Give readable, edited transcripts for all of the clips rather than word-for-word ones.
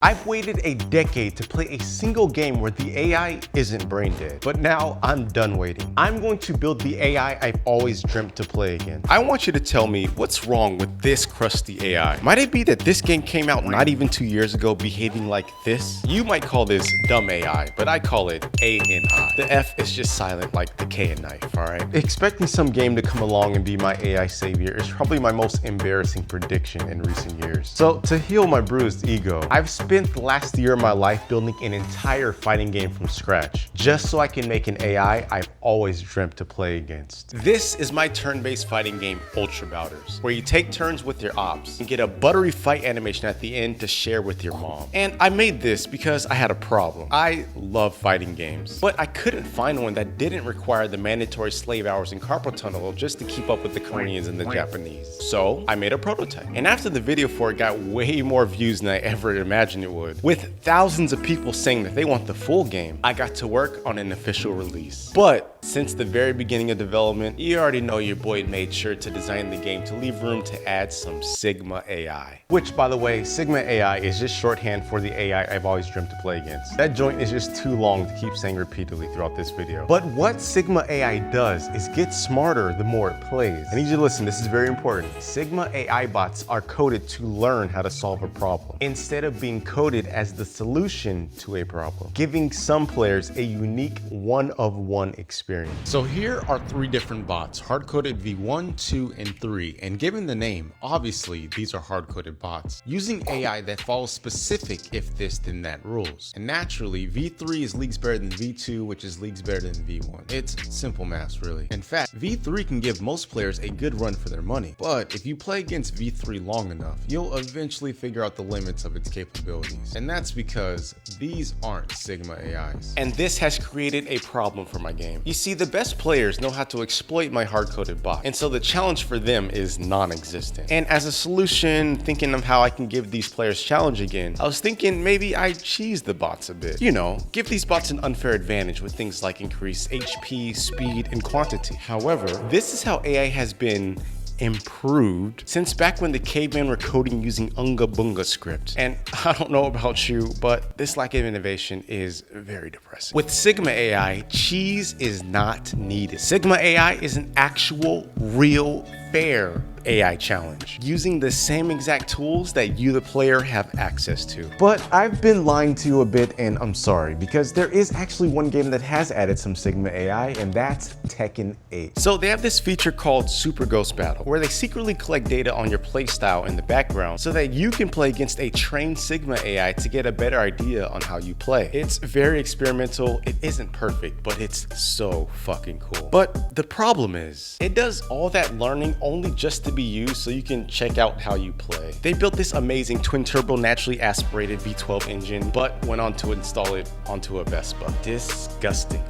I've waited a decade to play a single game where the AI isn't brain dead, but now I'm done waiting. I'm going to build the AI I've always dreamt to play again. I want you to tell me what's wrong with this crusty AI. Might it be that this game came out not even 2 years ago behaving like this? You might call this dumb AI, but I call it ANI. The F is just silent like the K in knife, alright? Expecting some game to come along and be my AI savior is probably my most embarrassing prediction in recent years. So to heal my bruised ego, I've spent the last year of my life building an entire fighting game from scratch, just so I can make an AI I've always dreamt to play against. This is my turn-based fighting game, Ultra Bouters, where you take turns with your ops and get a buttery fight animation at the end to share with your mom. And I made this because I had a problem. I love fighting games, but I couldn't find one that didn't require the mandatory slave hours in carpal tunnel just to keep up with the Koreans and the Japanese. So I made a prototype. And after the video for it got way more views than I ever imagined it would, with thousands of people saying that they want the full game, I got to work on an official release. But since the very beginning of development, you already know your boy made sure to design the game to leave room to add some Sigma AI. Which, by the way, Sigma AI is just shorthand for the AI I've always dreamt to play against. That joint is just too long to keep saying repeatedly throughout this video. But what Sigma AI does is get smarter the more it plays. I need you to listen, this is very important. Sigma AI bots are coded to learn how to solve a problem, instead of being coded as the solution to a problem, giving some players a unique one-of-one experience. So here are 3 different bots, hard-coded V1, 2, and 3, and given the name, obviously these are hard-coded bots, using AI that follows specific if this then that rules. And naturally, V3 is leagues better than V2, which is leagues better than V1. It's simple math, really. In fact, V3 can give most players a good run for their money, but if you play against V3 long enough, you'll eventually figure out the limits of its capabilities. And that's because these aren't Sigma AIs. And this has created a problem for my game. You see, the best players know how to exploit my hard-coded bot, and so the challenge for them is non-existent. And as a solution, thinking of how I can give these players challenge again, I was thinking maybe I cheese the bots a bit. You know, give these bots an unfair advantage with things like increased HP, speed, and quantity. However, this is how AI has been improved since back when the cavemen were coding using Unga Bunga script. And I don't know about you, but this lack of innovation is very depressing. With Sigma AI, cheese is not needed. Sigma AI is an actual, real, fair AI challenge, using the same exact tools that you, the player, have access to. But I've been lying to you a bit, and I'm sorry, because there is actually one game that has added some Sigma AI, and that's Tekken 8. So they have this feature called Super Ghost Battle, where they secretly collect data on your playstyle in the background so that you can play against a trained Sigma AI to get a better idea on how you play. It's very experimental, it isn't perfect, but it's so fucking cool. But the problem is, it does all that learning only just to be used so you can check out how you play. They built this amazing twin turbo naturally aspirated V12 engine, but went on to install it onto a Vespa. Disgusting.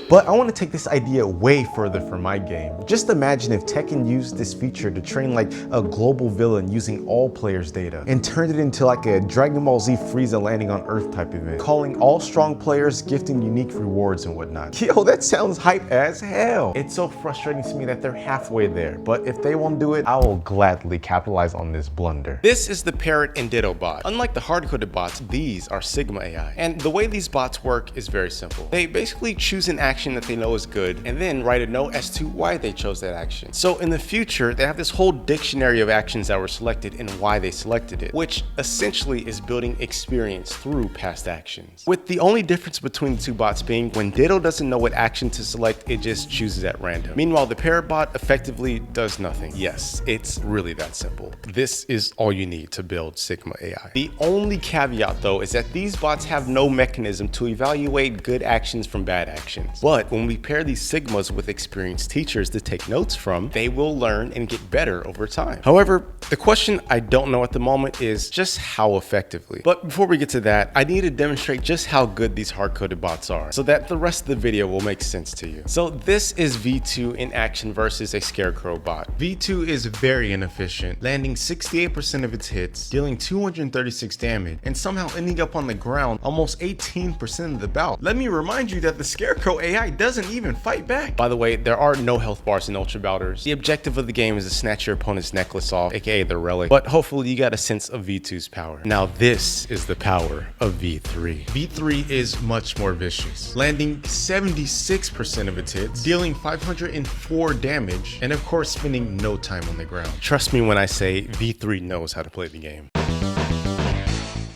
But I want to take this idea way further for my game. Just imagine if Tekken used this feature to train like a global villain using all players' data and turned it into like a Dragon Ball Z Frieza landing on Earth type event, calling all strong players, gifting unique rewards and whatnot. Yo, that sounds hype as hell. It's so frustrating to me that they're halfway there, but if they won't do it, I will gladly capitalize on this blunder. This is the parrot and ditto bot. Unlike the hard-coded bots, these are Sigma AI. And the way these bots work is very simple. They basically choose an action that they know is good and then write a note as to why they chose that action. So in the future, they have this whole dictionary of actions that were selected and why they selected it, which essentially is building experience through past actions. With the only difference between the 2 bots being when ditto doesn't know what action to select, it just chooses at random. Meanwhile, the parrot bot effectively does nothing. Yes, it's really that simple. This is all you need to build Sigma AI. The only caveat though is that these bots have no mechanism to evaluate good actions from bad actions. But when we pair these Sigmas with experienced teachers to take notes from, they will learn and get better over time. However, the question I don't know at the moment is just how effectively. But before we get to that, I need to demonstrate just how good these hard-coded bots are so that the rest of the video will make sense to you. So this is V2 in action versus a scarecrow bot. V2 is very inefficient, landing 68% of its hits, dealing 236 damage, and somehow ending up on the ground almost 18% of the bout. Let me remind you that the scarecrow AI doesn't even fight back. By the way, there are no health bars in Ultra Bouters. The objective of the game is to snatch your opponent's necklace off, aka aka the relic, but hopefully you got a sense of V2's power. Now this is the power of V3. V3 is much more vicious, landing 76% of its hits, dealing 504 damage, and of course spending no time on the ground. Trust me when I say V3 knows how to play the game.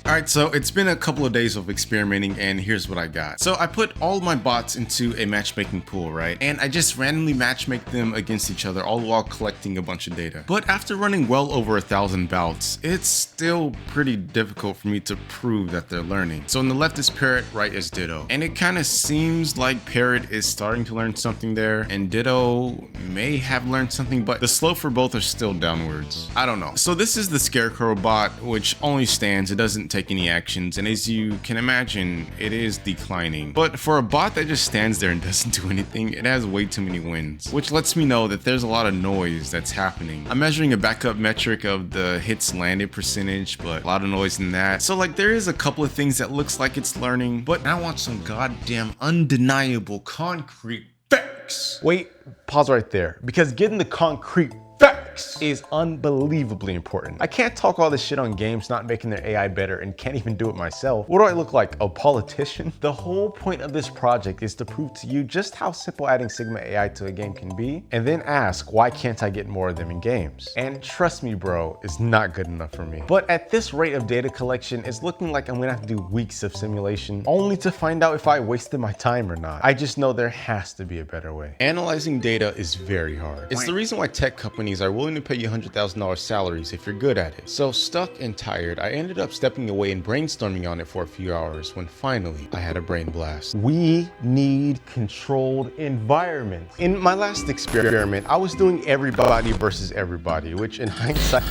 Alright, so it's been a couple of days of experimenting and here's what I got. So I put all of my bots into a matchmaking pool, right? And I just randomly matchmake them against each other, all while collecting a bunch of data. But after running well over 1,000 bouts, it's still pretty difficult for me to prove that they're learning. So on the left is Parrot, right is Ditto. And it kind of seems like Parrot is starting to learn something there, and Ditto may have learned something, but the slope for both are still downwards. I don't know. So this is the Scarecrow bot, which only stands, it doesn't take any actions, and as you can imagine, it is declining. But for a bot that just stands there and doesn't do anything, it has way too many wins, which lets me know that there's a lot of noise that's happening. I'm measuring a backup metric of the hits landed percentage, but a lot of noise in that. So like there is a couple of things that looks like it's learning, but I want some goddamn undeniable concrete facts. Wait, pause right there, because getting the concrete facts is unbelievably important. I can't talk all this shit on games not making their AI better and can't even do it myself. What do I look like, a politician? The whole point of this project is to prove to you just how simple adding Sigma AI to a game can be, and then ask, why can't I get more of them in games? And trust me, bro, it's not good enough for me. But at this rate of data collection, it's looking like I'm gonna have to do weeks of simulation, only to find out if I wasted my time or not. I just know there has to be a better way. Analyzing data is very hard. It's the reason why tech companies are willing to pay you $100,000 salaries if you're good at it. So stuck and tired, I ended up stepping away and brainstorming on it for a few hours when finally I had a brain blast. We need controlled environments. In my last experiment, I was doing everybody versus everybody, which in hindsight,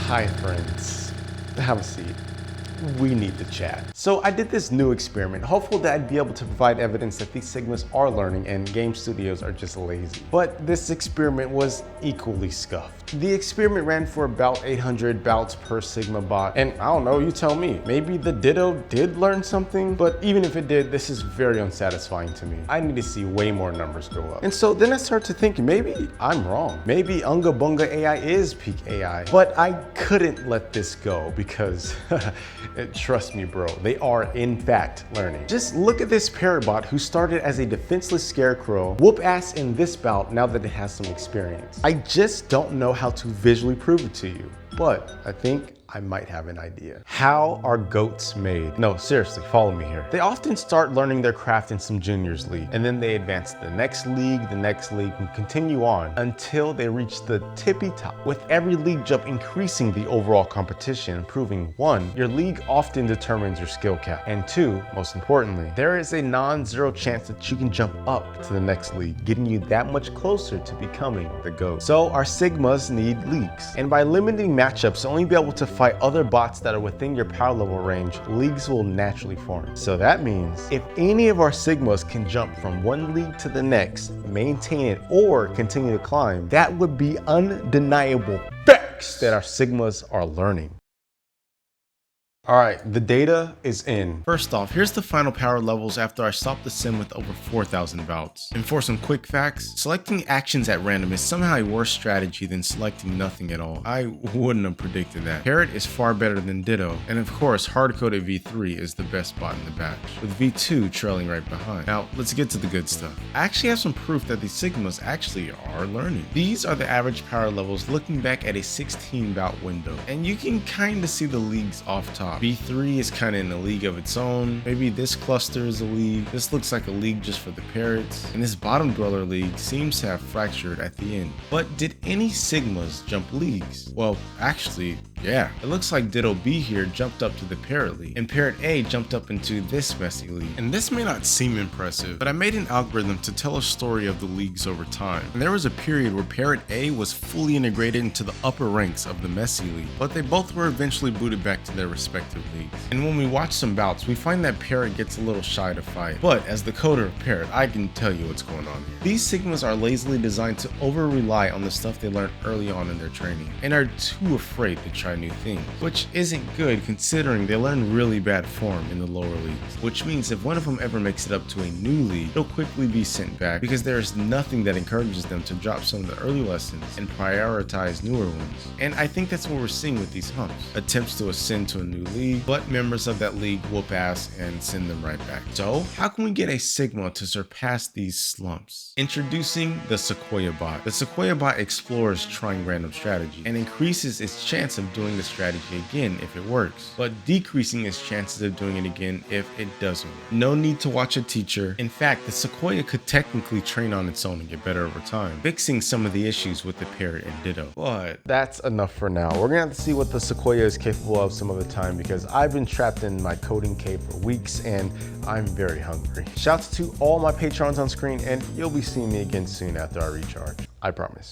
hi friends, have a seat. We need to chat. So I did this new experiment, hopeful that I'd be able to provide evidence that these Sigmas are learning and game studios are just lazy. But this experiment was equally scuffed. The experiment ran for about 800 bouts per Sigma bot, and I don't know, you tell me. Maybe the Ditto did learn something, but even if it did, this is very unsatisfying to me. I need to see way more numbers go up. And so then I started to think, maybe I'm wrong. Maybe Unga Bunga AI is peak AI, but I couldn't let this go because trust me, bro, they are in fact learning. Just look at this parrot bot who started as a defenseless scarecrow, whoop ass in this bout now that it has some experience. I just don't know how to visually prove it to you, but I think I might have an idea. How are goats made? No, seriously, follow me here. They often start learning their craft in some juniors league, and then they advance to the next league, and continue on until they reach the tippy top, with every league jump increasing the overall competition, proving 1, your league often determines your skill cap, and 2, most importantly, there is a non-zero chance that you can jump up to the next league, getting you that much closer to becoming the GOAT. So our Sigmas need leagues, and by limiting matchups to only be able to fight other bots that are within your power level range, leagues will naturally form. So that means if any of our Sigmas can jump from one league to the next, maintain it, or continue to climb, that would be undeniable facts that our Sigmas are learning. All right, the data is in. First off, here's the final power levels after I stopped the sim with over 4,000 bouts. And for some quick facts, selecting actions at random is somehow a worse strategy than selecting nothing at all. I wouldn't have predicted that. Parrot is far better than Ditto, and of course, hard-coded V3 is the best bot in the batch, with V2 trailing right behind. Now, let's get to the good stuff. I actually have some proof that the Sigmas actually are learning. These are the average power levels looking back at a 16 bout window, and you can kind of see the leagues off top. V3 is kind of in a league of its own. Maybe this cluster is a league. This looks like a league just for the parrots. And this bottom dweller league seems to have fractured at the end. But did any Sigmas jump leagues? Well, actually, yeah. It looks like Ditto B here jumped up to the Parrot League, and Parrot A jumped up into this messy league. And this may not seem impressive, but I made an algorithm to tell a story of the leagues over time. And there was a period where Parrot A was fully integrated into the upper ranks of the messy league, but they both were eventually booted back to their respective leagues. And when we watch some bouts, we find that Parrot gets a little shy to fight. But as the coder of Parrot, I can tell you what's going on here. These Sigmas are lazily designed to over-rely on the stuff they learned early on in their training, and are too afraid to try try new things, which isn't good considering they learn really bad form in the lower leagues, which means if one of them ever makes it up to a new league, they'll quickly be sent back because there's nothing that encourages them to drop some of the early lessons and prioritize newer ones. And I think that's what we're seeing with these humps. Attempts to ascend to a new league, but members of that league whoop ass and send them right back. So how can we get a Sigma to surpass these slumps? Introducing the Sequoia bot. The Sequoia bot explores trying random strategy and increases its chance of doing the strategy again if it works, but decreasing its chances of doing it again if it doesn't work. No need to watch a teacher. In fact, the Sequoia could technically train on its own and get better over time, fixing some of the issues with the parrot and ditto. But that's enough for now. We're gonna have to see what the Sequoia is capable of some other time because I've been trapped in my coding cave for weeks and I'm very hungry. Shouts to all my patrons on screen, and you'll be seeing me again soon after I recharge. I promise.